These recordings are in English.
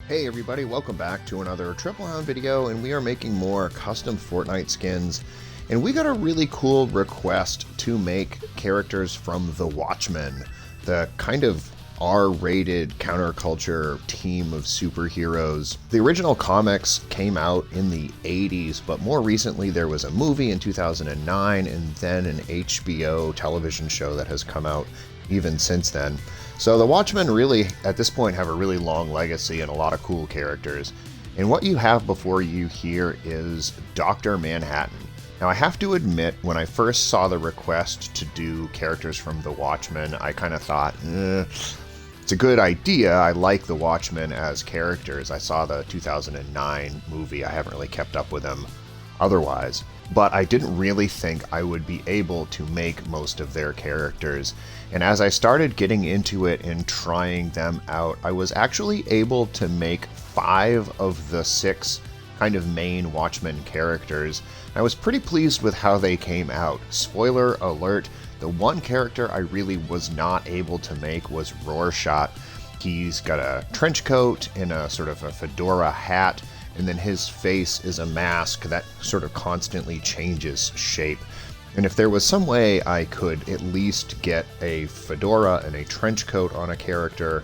Hey everybody, welcome back to another Triple Hound video, and we are making more custom Fortnite skins. And we got a really cool request to make characters from the Watchmen, the kind of R-rated counterculture team of superheroes. The original comics came out in the 80s, but more recently there was a movie in 2009 and then an HBO television show that has come out even since then. So the Watchmen really, at this point, have a really long legacy and a lot of cool characters. And what you have before you here is Dr. Manhattan. Now I have to admit, when I first saw the request to do characters from the Watchmen, I kind of thought, it's a good idea. I like the Watchmen as characters. I saw the 2009 movie. I haven't really kept up with them otherwise. But I didn't really think I would be able to make most of their characters. And as I started getting into it and trying them out, I was actually able to make 5 of the 6 kind of main Watchmen characters. I was pretty pleased with how they came out. Spoiler alert, the one character I really was not able to make was Rorschach. He's got a trench coat and a sort of a fedora hat, and then his face is a mask that sort of constantly changes shape. And if there was some way I could at least get a fedora and a trench coat on a character,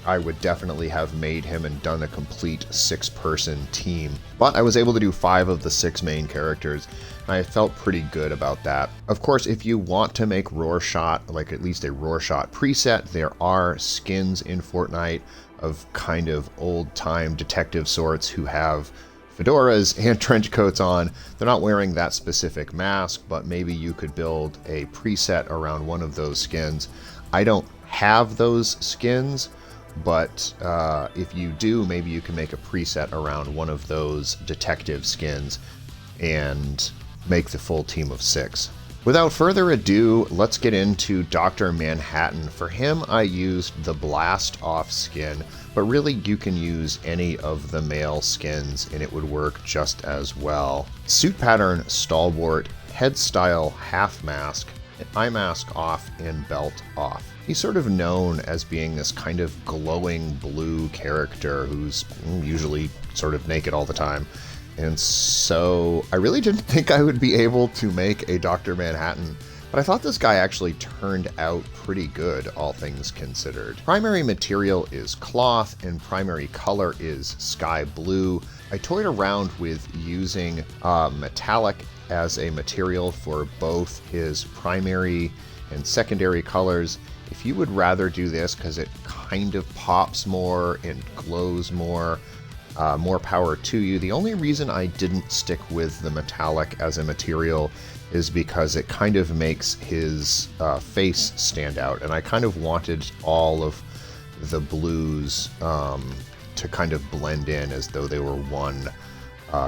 I would definitely have made him and done a complete 6-person team. But I was able to do 5 of the 6 main characters. I felt pretty good about that. Of course, if you want to make Rorschach, like at least a Rorschach preset, there are skins in Fortnite of kind of old-time detective sorts who have fedoras and trench coats on. They're not wearing that specific mask, but maybe you could build a preset around one of those skins. I don't have those skins, but if you do, maybe you can make a preset around one of those detective skins and make the full team of 6. Without further ado, let's get into Dr. Manhattan. For him, I used the Blast Off skin, but really you can use any of the male skins and it would work just as well. Suit pattern Stalwart, head style half mask, eye mask off, and belt off. He's sort of known as being this kind of glowing blue character who's usually sort of naked all the time. And so I really didn't think I would be able to make a Dr. Manhattan, but I thought this guy actually turned out pretty good, all things considered. Primary material is cloth and primary color is sky blue. I toyed around with using metallic as a material for both his primary and secondary colors. If you would rather do this because it kind of pops more and glows more, more power to you. The only reason I didn't stick with the metallic as a material is because it kind of makes his face stand out, and I kind of wanted all of the blues to kind of blend in as though they were one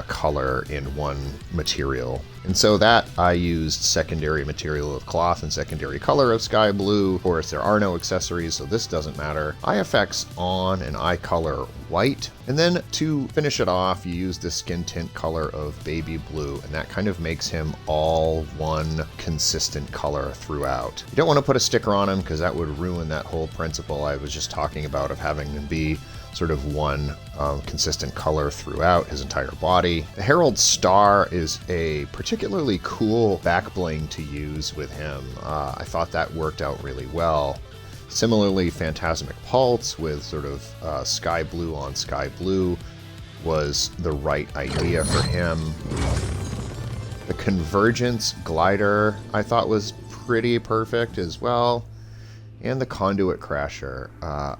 color in one material. And so that I used secondary material of cloth and secondary color of sky blue. Of course, there are no accessories, so this doesn't matter. Eye effects on and eye color white. And then to finish it off, you use the skin tint color of baby blue, and that kind of makes him all one consistent color throughout. You don't want to put a sticker on him because that would ruin that whole principle I was just talking about of having him be sort of one consistent color throughout his entire body. The Herald Star is a particularly cool back bling to use with him. I thought that worked out really well. Similarly, Phantasmic Pulse with sort of sky blue on sky blue was the right idea for him. The Convergence Glider I thought was pretty perfect as well. And the Conduit Crasher,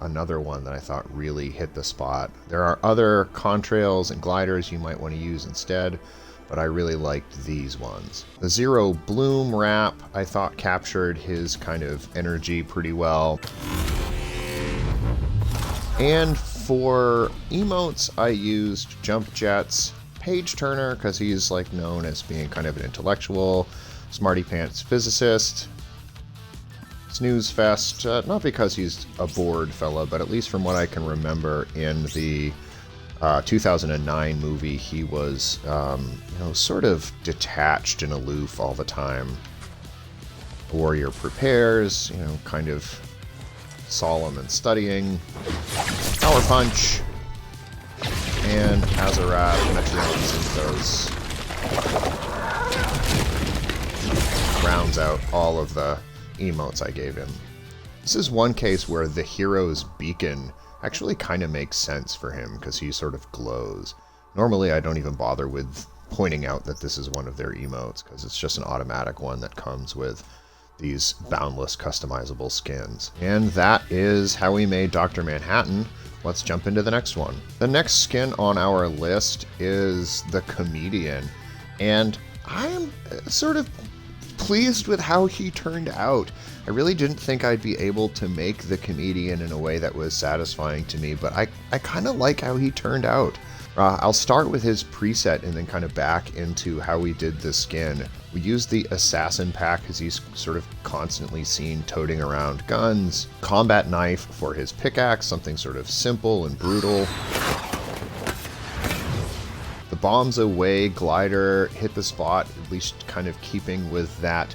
another one that I thought really hit the spot. There are other contrails and gliders you might want to use instead, but I really liked these ones. The Zero Bloom Wrap I thought captured his kind of energy pretty well. And for emotes, I used Jump Jets, Page Turner, because he's like known as being kind of an intellectual, smarty pants physicist. Snooze Fest, not because he's a bored fella, but at least from what I can remember in the 2009 movie, he was, sort of detached and aloof all the time. Warrior Prepares, kind of solemn and studying. Power Punch. and Azarat, Metreon, Zinthos. Rounds out all of the emotes I gave him. This is one case where the hero's beacon actually kind of makes sense for him because he sort of glows. Normally I don't even bother with pointing out that this is one of their emotes because it's just an automatic one that comes with these boundless customizable skins. And that is how we made Dr. Manhattan. Let's jump into the next one. The next skin on our list is the Comedian, and I am sort of pleased with how he turned out. I really didn't think I'd be able to make the Comedian in a way that was satisfying to me, but I kind of like how he turned out. I'll start with his preset and then kind of back into how we did the skin. We used the Assassin pack because he's sort of constantly seen toting around guns. Combat knife for his pickaxe, something sort of simple and brutal. The Bombs Away glider hit the spot, at least kind of keeping with that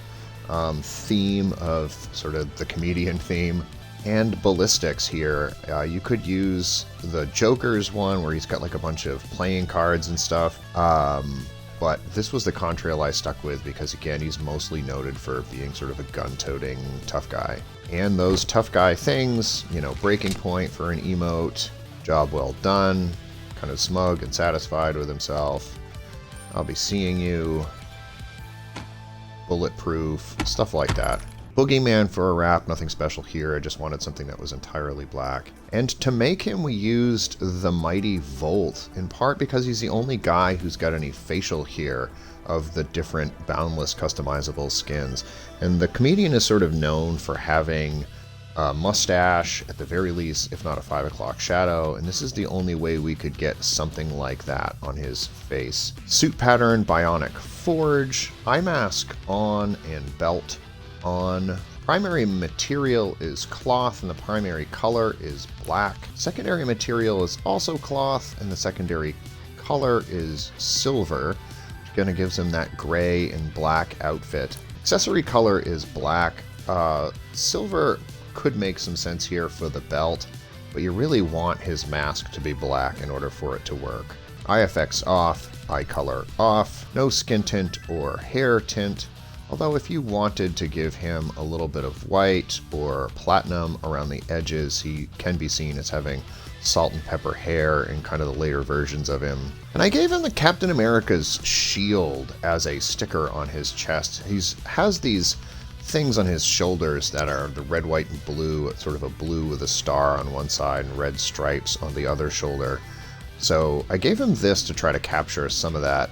theme of sort of the Comedian theme. And ballistics here. You could use the Joker's one where he's got like a bunch of playing cards and stuff. But this was the contrail I stuck with because, again, he's mostly noted for being sort of a gun-toting tough guy. And those tough guy things, you know, breaking point for an emote, job well done, kind of smug and satisfied with himself. I'll be seeing you. Bulletproof, stuff like that. Boogeyman for a wrap, nothing special here, I just wanted something that was entirely black. And to make him we used the Mighty Volt, in part because he's the only guy who's got any facial here of the different boundless customizable skins. And the Comedian is sort of known for having a mustache, at the very least, if not a 5 o'clock shadow, and this is the only way we could get something like that on his face. Suit pattern, Bionic Forge, eye mask on and belt on. Primary material is cloth and the primary color is black. Secondary material is also cloth and the secondary color is silver, which kind of gives him that gray and black outfit. Accessory color is black. Silver could make some sense here for the belt, but you really want his mask to be black in order for it to work. Eye effects off, eye color off, no skin tint or hair tint. Although if you wanted to give him a little bit of white or platinum around the edges, he can be seen as having salt and pepper hair in kind of the later versions of him. And I gave him the Captain America's shield as a sticker on his chest. He has these things on his shoulders that are the red, white, and blue, sort of a blue with a star on one side and red stripes on the other shoulder. So I gave him this to try to capture some of that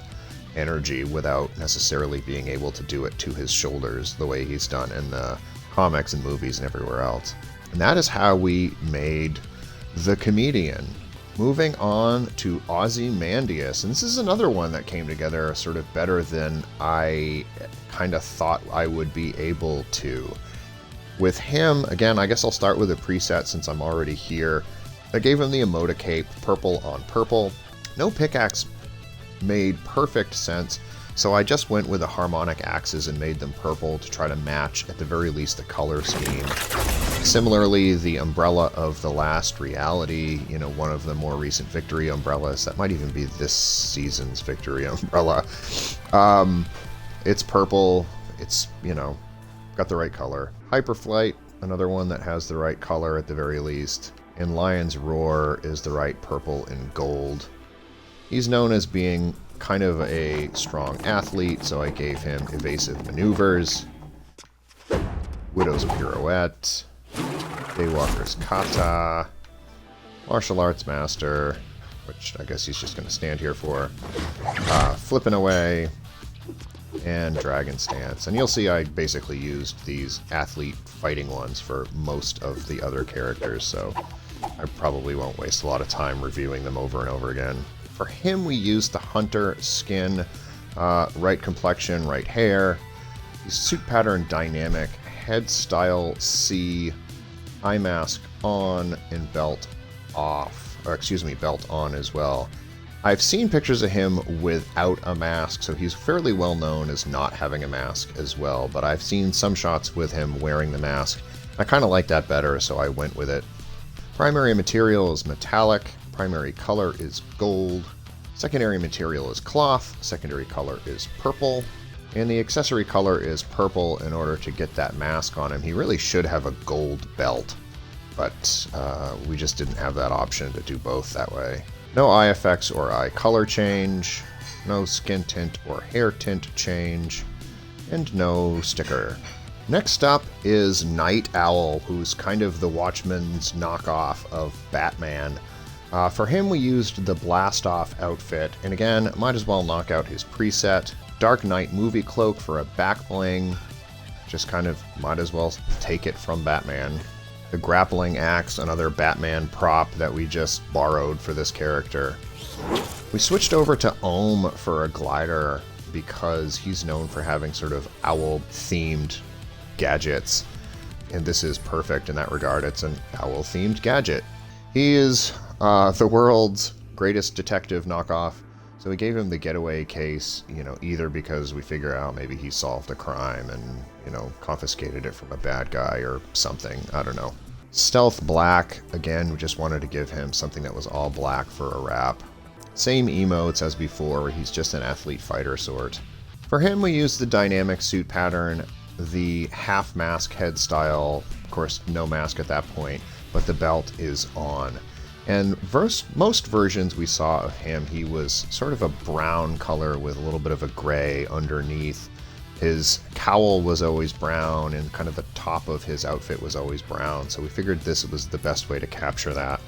energy without necessarily being able to do it to his shoulders the way he's done in the comics and movies and everywhere else. And that is how we made the Comedian. Moving on to Ozymandias, and this is another one that came together sort of better than I kind of thought I would be able to. With him, again, I guess I'll start with a preset since I'm already here. I gave him the Emote Cape, purple on purple. No pickaxe made perfect sense, so I just went with the harmonic axes and made them purple to try to match, at the very least, the color scheme. Similarly, the umbrella of the last reality, you know, one of the more recent victory umbrellas, that might even be this season's victory umbrella. It's purple, it's, you know, got the right color. Hyperflight, another one that has the right color at the very least. And Lion's Roar is the right purple and gold. He's known as being kind of a strong athlete, so I gave him Evasive Maneuvers, Widow's Pirouette, Daywalker's Kata, Martial Arts Master, which I guess he's just going to stand here for, Flipping Away, and Dragon Stance. And you'll see I basically used these athlete fighting ones for most of the other characters, so I probably won't waste a lot of time reviewing them over and over again. For him, we used the Hunter skin, right complexion, right hair, suit pattern dynamic, head style C, eye mask on, and belt off, or excuse me, belt on as well. I've seen pictures of him without a mask, so he's fairly well known as not having a mask as well, but I've seen some shots with him wearing the mask. I kind of like that better, so I went with it. Primary material is metallic, primary color is gold. Secondary material is cloth, secondary color is purple, and the accessory color is purple in order to get that mask on him. He really should have a gold belt, but we just didn't have that option to do both that way. No eye effects or eye color change, no skin tint or hair tint change, and no sticker. Next up is Nite Owl, who's kind of the Watchmen's knockoff of Batman. For him, we used the Blast-Off outfit, and again, might as well knock out his preset. Dark Knight movie cloak for a back bling. Just kind of might as well take it from Batman. The grappling axe, another Batman prop that we just borrowed for this character. We switched over to Ohm for a glider because he's known for having sort of owl-themed gadgets, and this is perfect in that regard. It's an owl-themed gadget. He is the world's greatest detective knockoff, so we gave him the Getaway case, either because we figure out maybe he solved a crime and, confiscated it from a bad guy or something. I don't know. Stealth black, again, we just wanted to give him something that was all black for a wrap. Same emotes as before, he's just an athlete fighter sort. For him, we used the dynamic suit pattern, the half mask head style, of course no mask at that point, but the belt is on. And most versions we saw of him, he was sort of a brown color with a little bit of a gray underneath. His cowl was always brown, and kind of the top of his outfit was always brown, so we figured this was the best way to capture that.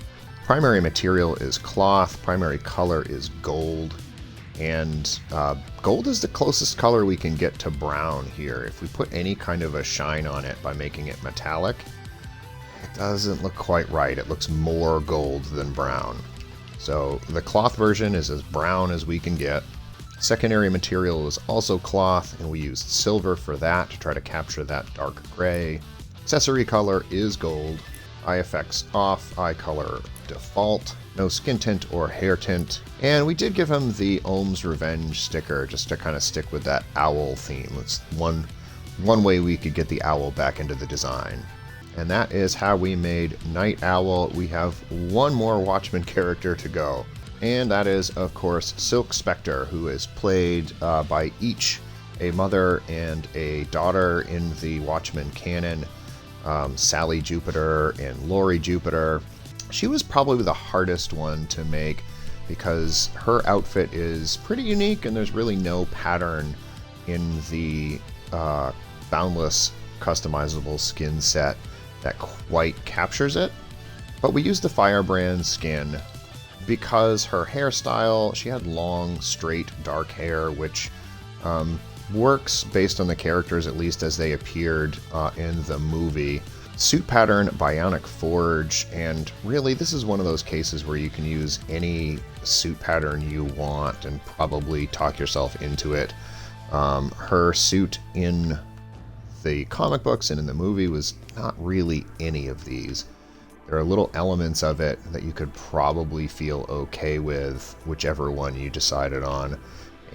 Primary material is cloth, primary color is gold, and gold is the closest color we can get to brown here. If we put any kind of a shine on it by making it metallic, it doesn't look quite right. It looks more gold than brown. So the cloth version is as brown as we can get. Secondary material is also cloth, and we used silver for that to try to capture that dark gray. Accessory color is gold. Eye effects off, eye color default, no skin tint or hair tint, and we did give him the Ohm's Revenge sticker just to kind of stick with that owl theme. It's one way we could get the owl back into the design. And that is how we made Nite Owl. We have one more Watchmen character to go, and that is, of course, Silk Spectre, who is played by each a mother and a daughter in the Watchmen canon. Sally Jupiter and Lori Jupiter. She was probably the hardest one to make because her outfit is pretty unique and there's really no pattern in the boundless customizable skin set that quite captures it. But we used the Firebrand skin because her hairstyle, she had long, straight, dark hair, which works based on the characters, at least as they appeared in the movie. Suit pattern, Bionic Forge, and really this is one of those cases where you can use any suit pattern you want and probably talk yourself into it. Her suit in the comic books and in the movie was not really any of these. There are little elements of it that you could probably feel okay with, whichever one you decided on.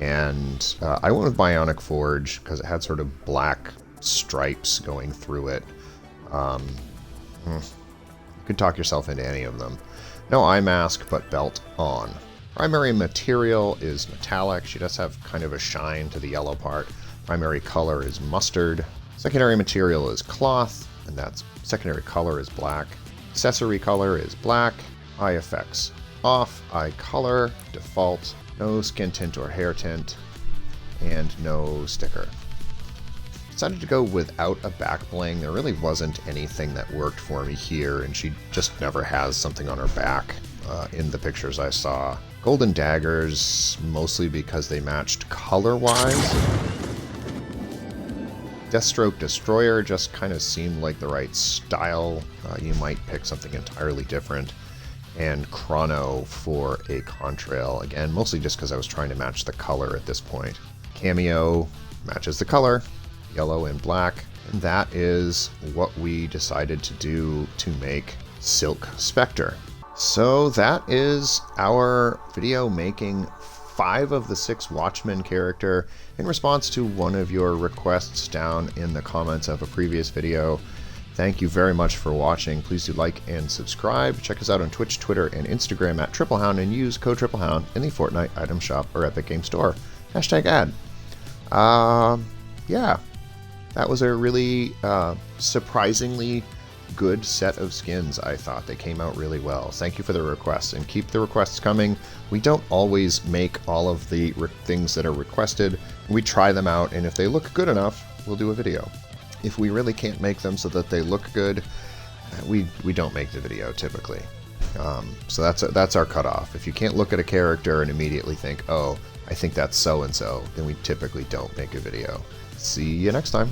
And I went with Bionic Forge because it had sort of black stripes going through it. You could talk yourself into any of them. No eye mask, but belt on. Primary material is metallic. She does have kind of a shine to the yellow part. Primary color is mustard. Secondary material is cloth, and that's secondary color is black. Accessory color is black. Eye effects off. Eye color default. No skin tint or hair tint, and no sticker. Decided to go without a back bling. There really wasn't anything that worked for me here, and she just never has something on her back in the pictures I saw. Golden daggers, mostly because they matched color-wise. Deathstroke Destroyer just kind of seemed like the right style. You might pick something entirely different. And Chrono for a contrail, again, mostly just because I was trying to match the color at this point. Cameo matches the color, yellow and black, and that is what we decided to do to make Silk Spectre. So that is our video making 5 of the 6 Watchmen character in response to one of your requests down in the comments of a previous video. Thank you very much for watching. Please do like and subscribe. Check us out on Twitch, Twitter, and Instagram at TripleHound, and use code TripleHound in the Fortnite item shop or Epic Game Store. #ad. Yeah, that was a really surprisingly good set of skins. I thought they came out really well. Thank you for the requests, and keep the requests coming. We don't always make all of the things that are requested. We try them out, and if they look good enough, we'll do a video. If we really can't make them so that they look good, we don't make the video typically. So that's our cutoff. If you can't look at a character and immediately think, oh, I think that's so-and-so, then we typically don't make a video. See you next time.